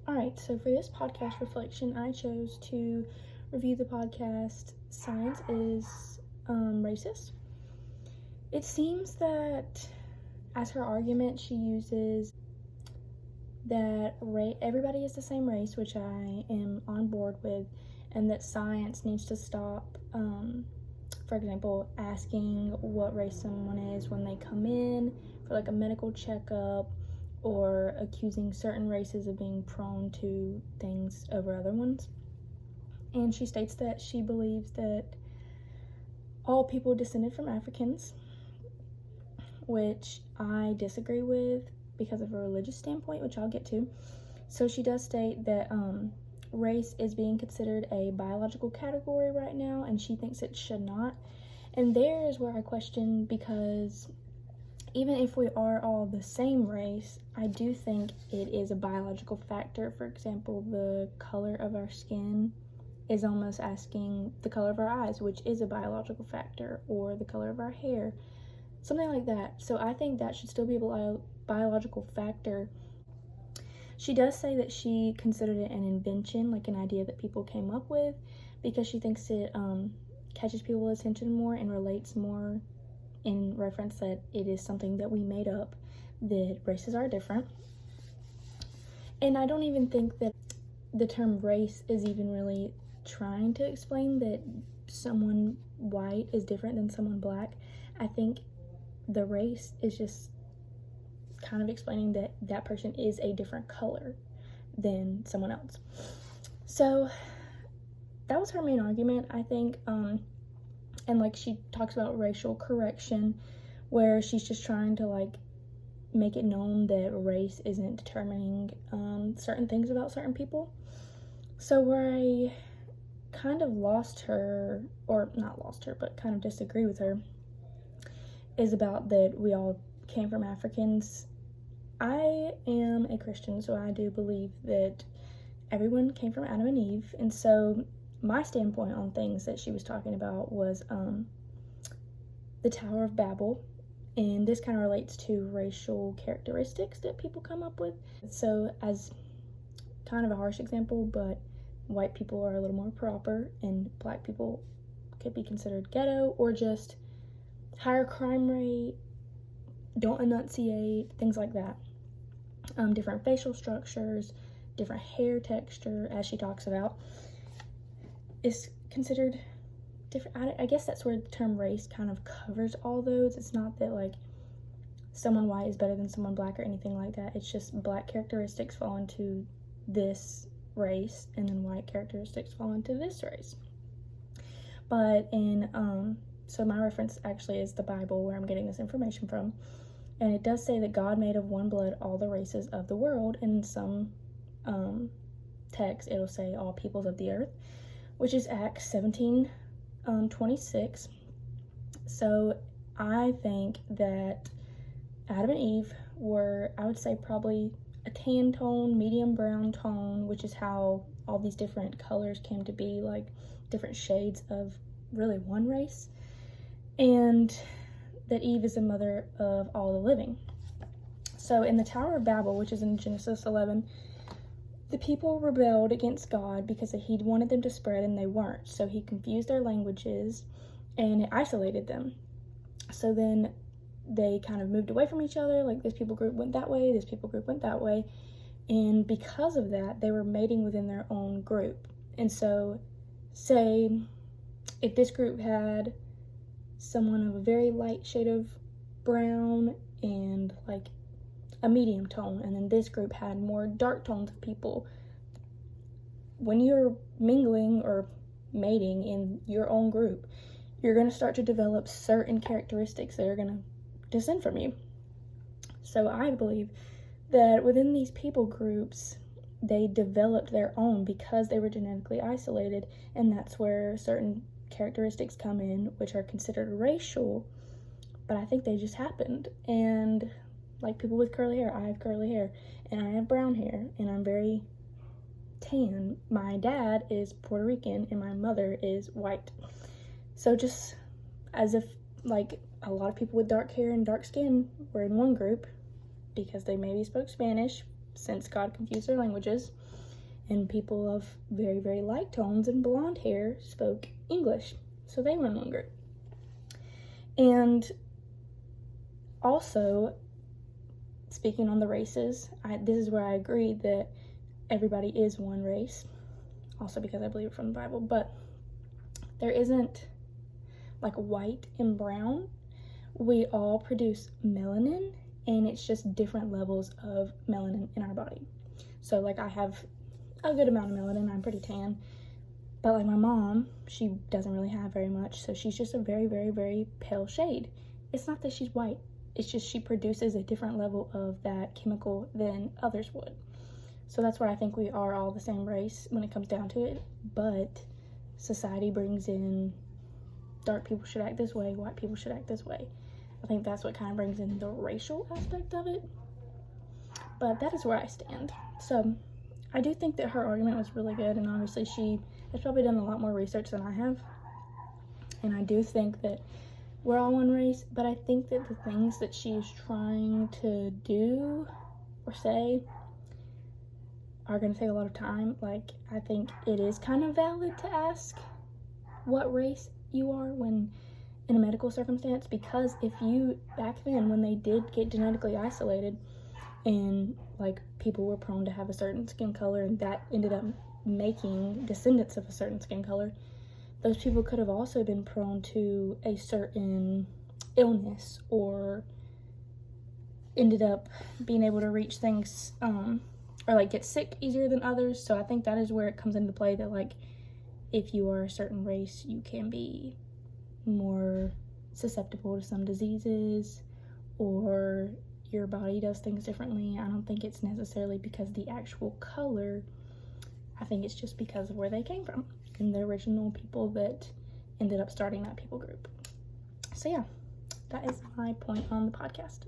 Alright, so for this podcast reflection, I chose to review the podcast Science is Racist. It seems that, as her argument, she uses that everybody is the same race, which I am on board with, and that science needs to stop, for example, asking what race someone is when they come in for like a medical checkup, or accusing certain races of being prone to things over other ones. And she states that she believes that all people descended from Africans, which I disagree with because of a religious standpoint, which I'll get to. So she does state that race is being considered a biological category right now, and she thinks it should not. And there is where I question, because even if we are all the same race, I do think it is a biological factor. For example, the color of our skin is almost asking the color of our eyes, which is a biological factor, or the color of our hair, something like that. So I think that should still be a biological factor. She does say that she considered it an invention, like an idea that people came up with, because she thinks it catches people's attention more and relates more, in reference that it is something that we made up, that races are different. And I don't even think that the term race is even really trying to explain that someone white is different than someone black. I think the race is just kind of explaining that that person is a different color than someone else. So that was her main argument, I think. And like, she talks about racial correction, where she's just trying to like make it known that race isn't determining certain things about certain people. So where I kind of lost her, or not lost her, but kind of disagree with her, is about that we all came from Africans. I am a Christian, so I do believe that everyone came from Adam and Eve, and so my standpoint on things that she was talking about was the Tower of Babel, and this kind of relates to racial characteristics that people come up with. So, as kind of a harsh example, but white people are a little more proper, and black people could be considered ghetto, or just higher crime rate, don't enunciate, things like that. Different facial structures, different hair texture, as she talks about, is considered different. I guess that's where the term race kind of covers all those. It's not that like someone white is better than someone black or anything like that. It's just black characteristics fall into this race, and then white characteristics fall into this race. But in so my reference actually is the Bible, where I'm getting this information from, and it does say that God made of one blood all the races of the world. And in some texts it'll say all peoples of the earth, which is Acts 17:26. So I think that Adam and Eve were, I would say, probably a tan tone, medium brown tone, which is how all these different colors came to be, like different shades of really one race, and that Eve is the mother of all the living. So in the Tower of Babel, which is in Genesis 11, the people rebelled against God because he wanted them to spread and they weren't. So he confused their languages and it isolated them. So then they kind of moved away from each other. Like, this people group went that way, this people group went that way. And because of that, they were mating within their own group. And so, say if this group had someone of a very light shade of brown and like a medium tone, and then this group had more dark tones of people, when you're mingling or mating in your own group, you're going to start to develop certain characteristics that are going to descend from you. So I believe that within these people groups, they developed their own because they were genetically isolated, and that's where certain characteristics come in, which are considered racial, but I think they just happened. And like people with curly hair, I have curly hair, and I have brown hair, and I'm very tan. My dad is Puerto Rican, and my mother is white. So just as if like a lot of people with dark hair and dark skin were in one group because they maybe spoke Spanish since God confused their languages, and people of very, very light tones and blonde hair spoke English. So they were in one group. And also, speaking on the races, this is where I agree that everybody is one race, also because I believe it from the Bible, but there isn't like white and brown. We all produce melanin, and it's just different levels of melanin in our body. So like I have a good amount of melanin, I'm pretty tan, but like my mom, she doesn't really have very much, so she's just a very, very, very pale shade. It's not that she's white, it's just she produces a different level of that chemical than others would. So that's where I think we are all the same race when it comes down to it, but society brings in dark people should act this way, white people should act this way. I think that's what kind of brings in the racial aspect of it, but that is where I stand. So I do think that her argument was really good, and obviously she has probably done a lot more research than I have, and I do think that we're all one race, but I think that the things that she is trying to do or say are going to take a lot of time. Like, I think it is kind of valid to ask what race you are when in a medical circumstance, because if you, back then when they did get genetically isolated and like people were prone to have a certain skin color and that ended up making descendants of a certain skin color, those people could have also been prone to a certain illness or ended up being able to reach things or like get sick easier than others. So I think that is where it comes into play that like if you are a certain race, you can be more susceptible to some diseases, or your body does things differently. I don't think it's necessarily because of the actual color. I think it's just because of where they came from and the original people that ended up starting that people group. So yeah, that is my point on the podcast.